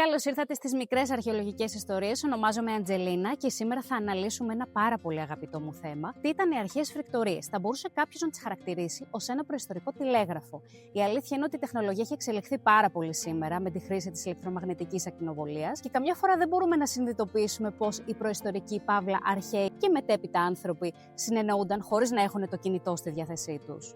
Καλώς ήρθατε στις μικρές αρχαιολογικές ιστορίες. Ονομάζομαι Αντζελίνα και σήμερα θα αναλύσουμε ένα πάρα πολύ αγαπητό μου θέμα. Τι ήταν οι αρχαίες φρικτορείες? Θα μπορούσε κάποιος να τις χαρακτηρίσει ως ένα προϊστορικό τηλέγραφο. Η αλήθεια είναι ότι η τεχνολογία έχει εξελιχθεί πάρα πολύ σήμερα με τη χρήση της ηλεκτρομαγνητικής ακτινοβολίας και καμιά φορά δεν μπορούμε να συνειδητοποιήσουμε πώς οι προϊστορικοί, παύλα αρχαίοι και μετέπειτα άνθρωποι συνεννοούνταν χωρίς να έχουν το κινητό στη διάθεσή τους.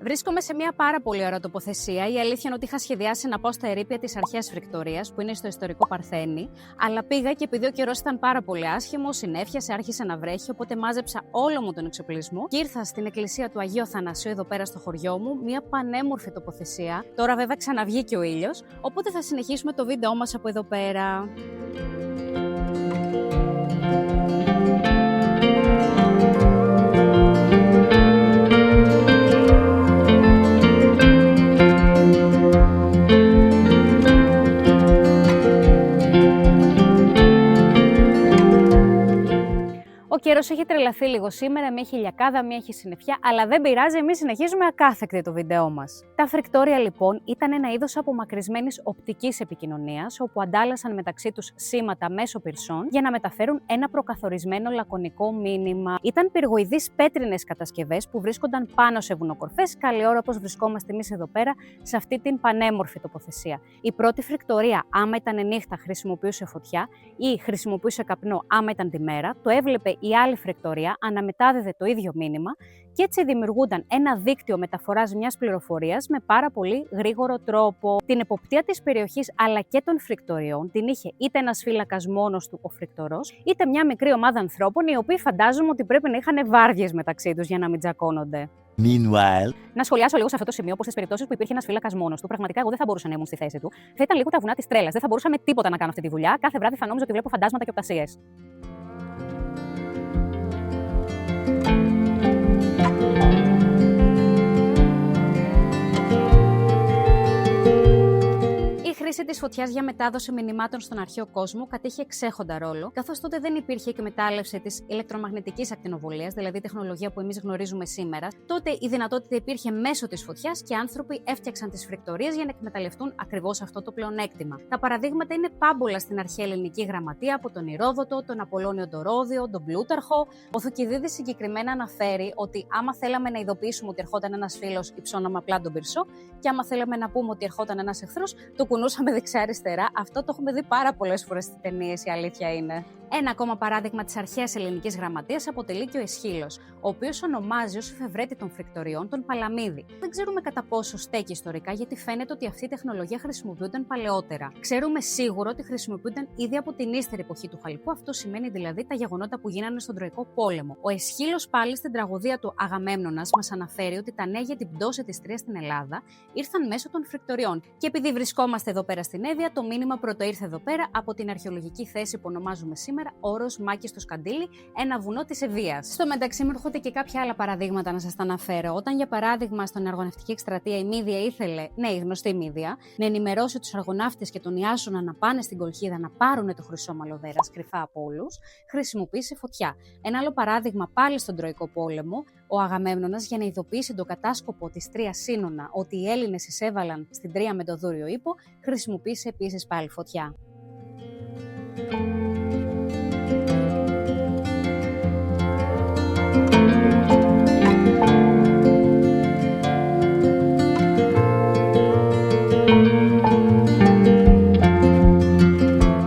Βρίσκομαι σε μια πάρα πολύ ωραία τοποθεσία. Η αλήθεια είναι ότι είχα σχεδιάσει να πάω στα ερείπια της αρχαίας Φρικτορείας, που είναι στο ιστορικό Παρθένη, αλλά πήγα και επειδή ο καιρός ήταν πάρα πολύ άσχημο, συνέφιασε, άρχισε να βρέχει, οπότε μάζεψα όλο μου τον εξοπλισμό και ήρθα στην εκκλησία του Αγίου Αθανασίου, εδώ πέρα στο χωριό μου, μια πανέμορφη τοποθεσία. Τώρα, βέβαια, ξαναβγήκε ο ήλιος, οπότε θα συνεχίσουμε το βίντεό μας από εδώ πέρα. Ο καιρός έχει τρελαθεί λίγο σήμερα, μία έχει ηλιακάδα, μία έχει συννεφιά, αλλά δεν πειράζει, εμείς συνεχίζουμε ακάθεκτη το βίντεό μας. Τα φρικτόρια λοιπόν ήταν ένα είδος απομακρυσμένης οπτικής επικοινωνίας, όπου αντάλλασαν μεταξύ τους σήματα μέσω πυρσών για να μεταφέρουν ένα προκαθορισμένο λακωνικό μήνυμα. Ήταν πυργοειδείς πέτρινες κατασκευές που βρίσκονταν πάνω σε βουνοκορφές, καλή ώρα όπως βρισκόμαστε εμείς εδώ πέρα, σε αυτή την πανέμορφη τοποθεσία. Η πρώτη φρικτορία, άμα ήταν νύχτα, χρησιμοποιούσε φωτιά ή χρησιμοποιούσε καπνό, άμα ήταν τη μέρα, το έβλεπε η άλλη φρικτορία, αναμετάδιδε το ίδιο μήνυμα και έτσι δημιουργούνταν ένα δίκτυο μεταφοράς μιας πληροφορίας με πάρα πολύ γρήγορο τρόπο. Την εποπτεία της περιοχής αλλά και των φρικτοριών την είχε είτε ένας φύλακας μόνος του, ο φρικτορός, είτε μια μικρή ομάδα ανθρώπων, οι οποίοι φαντάζομαι ότι πρέπει να είχαν βάρδιες μεταξύ τους για να μην τζακώνονται. Meanwhile. Να σχολιάσω λίγο σε αυτό το σημείο πως στις περιπτώσεις που υπήρχε ένας φύλακας μόνος του, πραγματικά εγώ δεν θα μπορούσα να ήμουν στη θέση του. Θα ήταν λίγο τα βουνά της τρέλας. Δεν θα μπορούσα με τίποτα να κάνω αυτή τη δουλειά. Κάθε βράδυ θα νόμιζα ότι βλέπω φαντάσματα και οπτασίες. Η χρήση της φωτιάς για μετάδοση μηνυμάτων στον αρχαίο κόσμο κατήχε εξέχοντα ρόλο, καθώς τότε δεν υπήρχε εκμετάλλευση της ηλεκτρομαγνητικής ακτινοβολίας, δηλαδή τεχνολογία που εμείς γνωρίζουμε σήμερα. Τότε η δυνατότητα υπήρχε μέσω της φωτιάς και άνθρωποι έφτιαξαν τις φρικτορείες για να εκμεταλλευτούν ακριβώς αυτό το πλεονέκτημα. Τα παραδείγματα είναι πάμπολα στην αρχαία ελληνική γραμματεία από τον Ηρόδοτο, τον Απολώνιο τον Ρόδιο, τον Πλούταρχο. Ο Θουκυδίδης συγκεκριμένα αναφέρει ότι άμα θέλαμε να ειδοποιήσουμε ότι ερχόταν ένας φίλος, υψώναμε απλά τον πυρσό, και άμα θέλαμε να πούμε ότι ερχόταν ένας εχθρός, το κουνούσαμε δεξιά-αριστερά. Αυτό το έχουμε δει πάρα πολλές φορές στις ταινίες, η αλήθεια είναι. Ένα ακόμα παράδειγμα της αρχαίας ελληνικής γραμματείας αποτελεί και ο Αισχύλος, ο οποίος ονομάζει ως εφευρέτη των φρικτοριών τον Παλαμίδη. Δεν ξέρουμε κατά πόσο στέκει ιστορικά, γιατί φαίνεται ότι αυτή η τεχνολογία χρησιμοποιούνταν παλαιότερα. Ξέρουμε σίγουρα ότι χρησιμοποιούνταν ήδη από την ύστερη εποχή του Χαλκού, αυτό σημαίνει δηλαδή τα γεγονότα που γίνανε στον Τροικό Πόλεμο. Ο Αισχύλος πάλι στην τραγωδία του Αγαμέμνονας μας αναφέρει ότι τα νέα για την πτώση της Τρίας στην Ελλάδα ήρθαν μέσω των φρικτοριών. Και επειδή βρισκόμαστε εδώ πέρα στην Εύβοια, το μήνυμα πρωτοήρθε εδώ πέρα από την αρχαιολογική θέση που ονομάζουμε σήμερα όρος Μάκης στο Σκαντήλι, ένα βουνό της Ευβοίας. Στο μεταξύ μου έρχονται και κάποια άλλα παραδείγματα να σας τα αναφέρω. Όταν, για παράδειγμα, στον Αργοναυτική εκστρατεία η Μύδια ήθελε, ναι, η γνωστή Μύδια, να ενημερώσει τους αργοναύτες και τον Ιάσονα να πάνε στην Κολχίδα να πάρουν το χρυσό μαλλοδέρας κρυφά από όλους, χρησιμοποίησε φωτιά. Ένα άλλο παράδειγμα πάλι στον Τροικό Πόλεμο, ο Αγαμέμνονας, για να ειδοποιήσει τον κατάσκοπο της Τρίας Σίνονα ότι οι Έλληνες εισέβαλαν στην Τρία με το Δούριο Ύπο, χρησιμοποίησε επίσης πάλι φωτιά.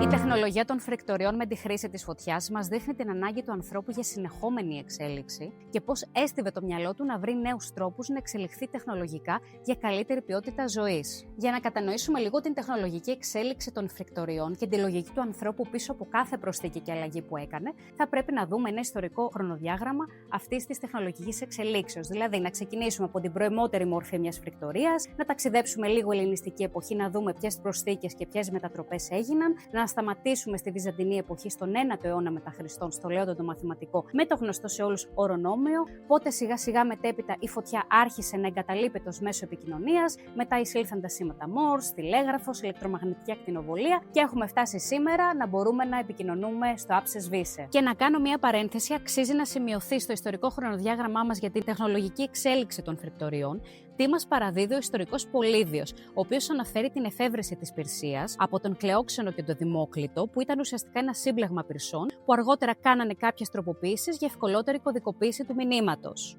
Η τεχνολογία των φρικτοριών με τη χρήση της φωτιάς μας δείχνει την ανάγκη του ανθρώπου για συνεχόμενη εξέλιξη και πώς έστειβε το μυαλό του να βρει νέους τρόπους να εξελιχθεί τεχνολογικά για καλύτερη ποιότητα ζωής. Για να κατανοήσουμε λίγο την τεχνολογική εξέλιξη των φρικτοριών και τη λογική του ανθρώπου πίσω από κάθε προσθήκη και αλλαγή που έκανε, θα πρέπει να δούμε ένα ιστορικό χρονοδιάγραμμα αυτής της τεχνολογικής εξελίξεως. Δηλαδή, να ξεκινήσουμε από την προημότερη μορφή μιας φρικτορίας, να ταξιδέψουμε λίγο ελληνιστική εποχή, να δούμε ποιες προσθήκες και ποιες μετατροπές έγιναν, να σταματήσουμε στη Βυζαντινή Βυζαντινή εποχή, στον 9ο αιώνα μετά Χριστόν, στο Λέοντο το μαθηματικό, με το γνωστό σε όλους ορονόμιο. Πότε σιγά σιγά μετέπειτα η φωτιά άρχισε να εγκαταλείπεται ως μέσο επικοινωνίας, μετά εισήλθαν τα σήματα Morse, τηλέγραφος, ηλεκτρομαγνητική ακτινοβολία και έχουμε φτάσει σήμερα να μπορούμε να επικοινωνούμε στο άψες βήσε. Και να κάνω μια παρένθεση, αξίζει να σημειωθεί στο ιστορικό χρονοδιάγραμμά μας για την τεχνολογική εξέλιξη των φρυκτοριών. Τι μας παραδίδει ο ιστορικός Πολύβιος, ο οποίος αναφέρει την εφεύρεση της πυρσίας από τον Κλεόξενο και τον Δημόκλητο, που ήταν ουσιαστικά ένα σύμπλεγμα πυρσών, που αργότερα κάνανε κάποιες τροποποιήσεις για ευκολότερη κωδικοποίηση του μηνύματος.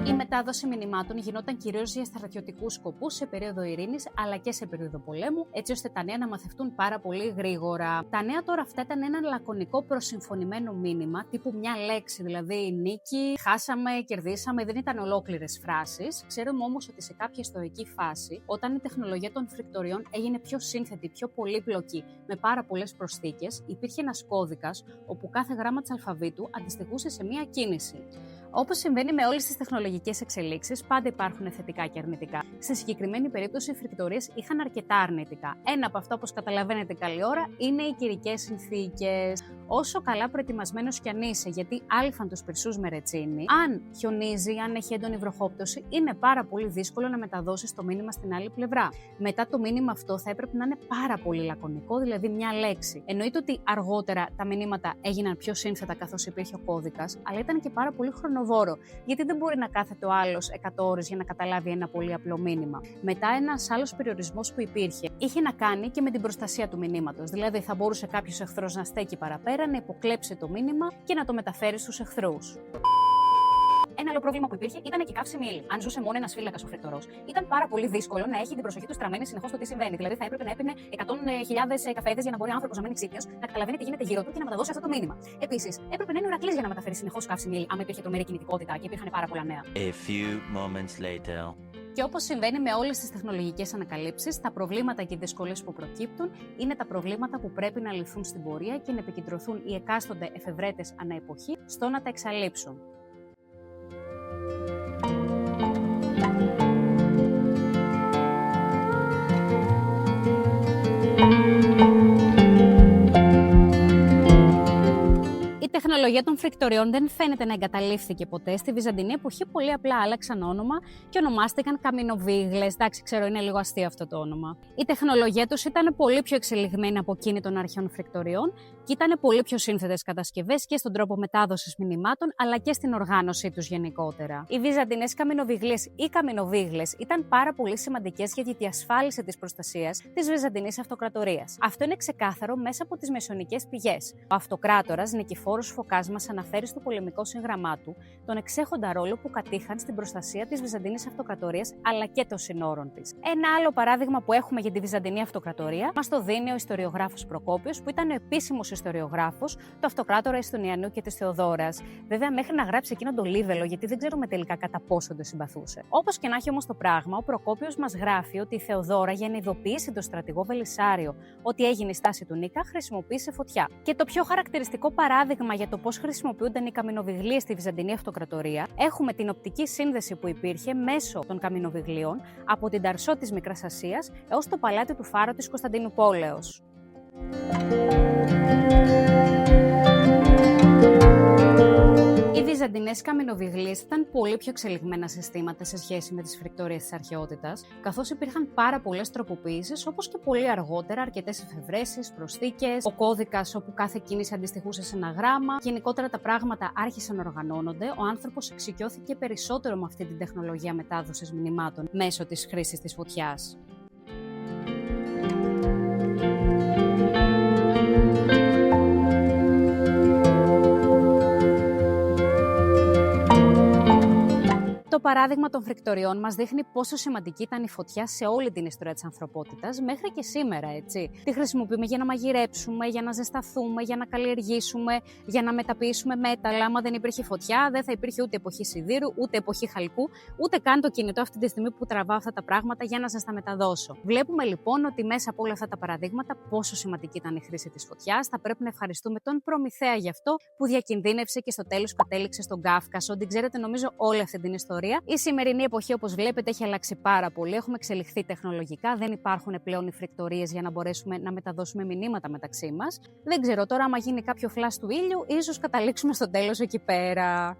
Η μετάδοση μηνυμάτων γινόταν κυρίως για στρατιωτικούς σκοπούς σε περίοδο ειρήνης αλλά και σε περίοδο πολέμου, έτσι ώστε τα νέα να μαθευτούν πάρα πολύ γρήγορα. Τα νέα τώρα αυτά ήταν ένα λακωνικό προσυμφωνημένο μήνυμα, τύπου μια λέξη, δηλαδή νίκη, χάσαμε, κερδίσαμε, δεν ήταν ολόκληρες φράσεις. Ξέρουμε όμως ότι σε κάποια ιστορική φάση, όταν η τεχνολογία των φρυκτοριών έγινε πιο σύνθετη, πιο πολύπλοκη, με πάρα πολλές προσθήκες, υπήρχε ένας κώδικας όπου κάθε γράμμα της αλφαβήτου αντιστοιχούσε σε μια κίνηση. Όπως συμβαίνει με όλες τις τεχνολογικές εξελίξεις, πάντα υπάρχουν θετικά και αρνητικά. Στη συγκεκριμένη περίπτωση, οι φρυκτορίες είχαν αρκετά αρνητικά. Ένα από αυτά, όπως καταλαβαίνετε καλή ώρα, είναι οι καιρικές συνθήκες. Όσο καλά προετοιμασμένος κι αν είσαι, γιατί άλφαν τους πυρσούς με ρετσίνη, αν χιονίζει, αν έχει έντονη βροχόπτωση, είναι πάρα πολύ δύσκολο να μεταδώσεις το μήνυμα στην άλλη πλευρά. Μετά το μήνυμα αυτό θα έπρεπε να είναι πάρα πολύ λακωνικό, δηλαδή μια λέξη. Εννοείται ότι αργότερα τα μηνύματα έγιναν πιο σύνθετα καθώς υπήρχε ο κώδικας, αλλά ήταν και πάρα πολύ χρονοβόρο. Γιατί δεν μπορεί να κάθεται ο άλλος 100 ώρες για να καταλάβει ένα πολύ απλό μήνυμα. Μετά, ένας άλλος περιορισμός που υπήρχε είχε να κάνει και με την προστασία του μηνύματος. Δηλαδή, θα μπορούσε κάποιος εχθρός να στέκει παραπέρα, να υποκλέψει το μήνυμα και να το μεταφέρει στους εχθρούς. Ένα άλλο πρόβλημα που υπήρχε ήταν και η καύσιμη ύλη. Αν ζούσε μόνο ένας φύλακας ο φρυκτορός, ήταν πάρα πολύ δύσκολο να έχει την προσοχή του στραμμένη συνεχώς στο τι συμβαίνει. Δηλαδή, θα έπρεπε να έπινε 100.000 καφέδες για να μπορεί ο άνθρωπος να μένει ξύπνιος, να καταλαβαίνει τι γίνεται γύρω του και να μεταδώσει αυτό το μήνυμα. Επίσης, έπρεπε να είναι ουρακλής για να μεταφέρει συνεχώς καύσιμη ύλη, άμα υπήρχε τρομερή κινητικότητα και υπήρχαν πάρα πολλά νέα. Και όπως συμβαίνει με όλες τις τεχνολογικές ανακαλύψεις, τα προβλήματα και οι δυσκολίες που προκύπτουν είναι τα προβλήματα που πρέπει να λυθούν στην πορεία και να επικεντρωθούν οι εκάστοτε εφευρέτες ανά εποχή στο να τα εξαλείψουν. Η τεχνολογία των φρυκτοριών δεν φαίνεται να εγκαταλείφθηκε ποτέ. Στη Βυζαντινή εποχή πολύ απλά άλλαξαν όνομα και ονομάστηκαν καμινοβίγλες. Εντάξει, ξέρω, είναι λίγο αστείο αυτό το όνομα. Η τεχνολογία τους ήταν πολύ πιο εξελιγμένη από εκείνη των αρχαίων φρυκτοριών και ήταν πολύ πιο σύνθετες κατασκευές και στον τρόπο μετάδοσης μηνυμάτων αλλά και στην οργάνωσή τους γενικότερα. Οι βυζαντινές καμινοβιγλίες ή καμινοβίγλες ήταν πάρα πολύ σημαντικές για τη διασφάλιση της προστασίας της Βυζαντινής Αυτοκρατορίας. Αυτό είναι ξεκάθαρο μέσα από τις μεσαιωνικές πηγές. Ο Αυτοκράτορας Νικηφόρος Φωκάς μας αναφέρει στο πολεμικό σύγγραμμά του τον εξέχοντα ρόλο που κατήχαν στην προστασία της Βυζαντινής Αυτοκρατορίας αλλά και των συνόρων της. Ένα άλλο παράδειγμα που έχουμε για τη Βυζαντινή Αυτοκρατορία μας το δίνει ο ιστοριογράφος Προκόπιος, που ήταν ο επίσημος ιστοριογράφος του Αυτοκράτορα Ιστονιανού και της Θεοδόρας. Βέβαια, μέχρι να γράψει εκείνον το λίβελο, γιατί δεν ξέρουμε τελικά κατά πόσο το συμπαθούσε. Όπως και να έχει όμως το πράγμα, ο Προκόπιος μας γράφει ότι η Θεοδόρα, για να ειδοποιήσει τον στρατηγό Βελισσάριο ότι έγινε η στάση του Νίκα, χρησιμοποίησε φωτιά. Και το πιο χαρακτηριστικό παράδειγμα για το πώς χρησιμοποιούνταν οι καμινοβιγλίες στη Βυζαντινή Αυτοκρατορία, έχουμε την οπτική σύνδεση που υπήρχε μέσω των καμινοβιγλίων από την Ταρσό της Μικράς Ασίας έως το παλάτι του Φάρο της Κωνσταντινουπόλεως. Οι βυζαντινές καμινοβιγλίες ήταν πολύ πιο εξελιγμένα συστήματα σε σχέση με τις φρυκτορίες της αρχαιότητας, καθώς υπήρχαν πάρα πολλές τροποποιήσεις, όπως και πολύ αργότερα αρκετές εφευρέσεις, προσθήκες, ο κώδικας όπου κάθε κίνηση αντιστοιχούσε σε ένα γράμμα. Γενικότερα τα πράγματα άρχισαν να οργανώνονται, ο άνθρωπος εξοικειώθηκε περισσότερο με αυτή την τεχνολογία μετάδοσης μηνυμάτων μέσω της χρήσης της φωτιάς. Το Το παράδειγμα των φρικτοριών μας δείχνει πόσο σημαντική ήταν η φωτιά σε όλη την ιστορία της ανθρωπότητας, μέχρι και σήμερα, έτσι. Τη χρησιμοποιούμε για να μαγειρέψουμε, για να ζεσταθούμε, για να καλλιεργήσουμε, για να μεταποιήσουμε μέταλλα. Άμα δεν υπήρχε φωτιά, δεν θα υπήρχε ούτε εποχή σιδήρου, ούτε εποχή χαλκού, ούτε καν το κινητό αυτή τη στιγμή που τραβάω αυτά τα πράγματα για να σας τα μεταδώσω. Βλέπουμε λοιπόν ότι μέσα από όλα αυτά τα παραδείγματα πόσο σημαντική ήταν η χρήση της φωτιάς. Θα πρέπει να ευχαριστούμε τον Προμηθέα γι' αυτό που διακινδύνευσε και στο τέλος κατέληξε στον Κάφκασο. Την ξέρετε νομίζω όλη αυτή την ιστορία. Η σημερινή εποχή, όπως βλέπετε, έχει αλλάξει πάρα πολύ. Έχουμε εξελιχθεί τεχνολογικά, δεν υπάρχουν πλέον οι φρικτορίες για να μπορέσουμε να μεταδώσουμε μηνύματα μεταξύ μας. Δεν ξέρω τώρα, άμα γίνει κάποιο φλας του ήλιου, ίσως καταλήξουμε στο τέλος εκεί πέρα.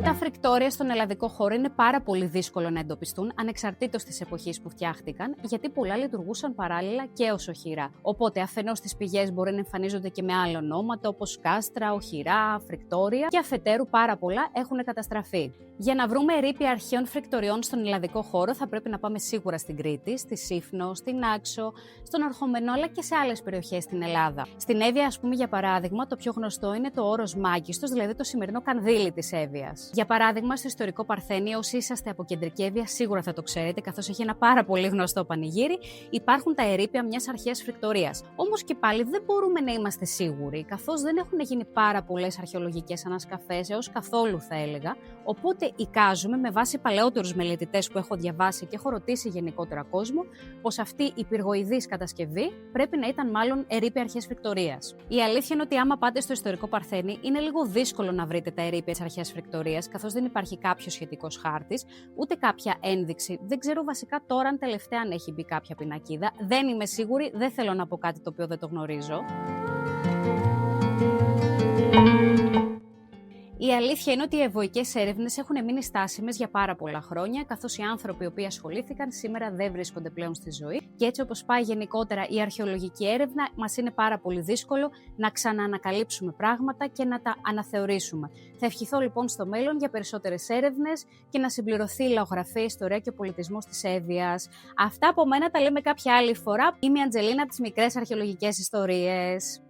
Τα φρικτόρια στον ελλαδικό χώρο είναι πάρα πολύ δύσκολο να εντοπιστούν ανεξαρτήτως της εποχής που φτιάχτηκαν, γιατί πολλά λειτουργούσαν παράλληλα και ως οχυρά. Οπότε, αφενός στις πηγές μπορεί να εμφανίζονται και με άλλα ονόματα όπως κάστρα, οχυρά, φρικτόρια, και αφετέρου πάρα πολλά έχουν καταστραφεί. Για να βρούμε ερείπια αρχαίων φρικτοριών στον ελλαδικό χώρο, θα πρέπει να πάμε σίγουρα στην Κρήτη, στη Σύφνο, στην Άξο, στον Ορχομενό, αλλά και σε άλλες περιοχές στην Ελλάδα. Στην Εύβοια, ας πούμε, για παράδειγμα, το πιο γνωστό είναι το όρος Μάγιστος, δηλαδή το σημερινό Κανδύλι της Εύβοιας. Για παράδειγμα, στο ιστορικό Παρθένιο, όσοι είσαστε από κεντρική Εύβοια, σίγουρα θα το ξέρετε, καθώς έχει ένα πάρα πολύ γνωστό πανηγύρι, υπάρχουν τα ερείπια μιας αρχαίας φρικτορίας. Όμως και πάλι δεν μπορούμε να είμαστε σίγουροι, καθώς δεν έχουν γίνει πάρα πολλές αρχαιολογικές ανασκαφές, έως καθόλου θα έλεγα. Οπότε εικάζουμε με βάση παλαιότερους μελετητές που έχω διαβάσει και έχω ρωτήσει γενικότερα κόσμο, πως αυτή η πυργοειδής κατασκευή πρέπει να ήταν μάλλον ερείπια αρχαίας φρικτορίας. Η αλήθεια είναι ότι άμα πάτε στο ιστορικό Παρθένι, είναι λίγο δύσκολο να βρείτε τα ερείπια της αρχαίας φρικτορίας, καθώς δεν υπάρχει κάποιος σχετικός χάρτης, ούτε κάποια ένδειξη. Δεν ξέρω βασικά τώρα αν τελευταία αν έχει μπει κάποια πινακίδα. Δεν είμαι σίγουρη, δεν θέλω να πω κάτι το οποίο δεν το γνωρίζω. Η αλήθεια είναι ότι οι ευωικές έρευνες έχουν μείνει στάσιμες για πάρα πολλά χρόνια, καθώς οι άνθρωποι οι οποίοι ασχολήθηκαν σήμερα δεν βρίσκονται πλέον στη ζωή. Και έτσι, όπως πάει γενικότερα η αρχαιολογική έρευνα, μας είναι πάρα πολύ δύσκολο να ξαναανακαλύψουμε πράγματα και να τα αναθεωρήσουμε. Θα ευχηθώ λοιπόν στο μέλλον για περισσότερες έρευνες και να συμπληρωθεί η λαογραφία, ιστορία και ο πολιτισμός της Εύβοιας. Αυτά από μένα τα λέμε κάποια άλλη φορά. Είμαι η Αντζελίνα από τις μικρές αρχαιολογικές ιστορίες.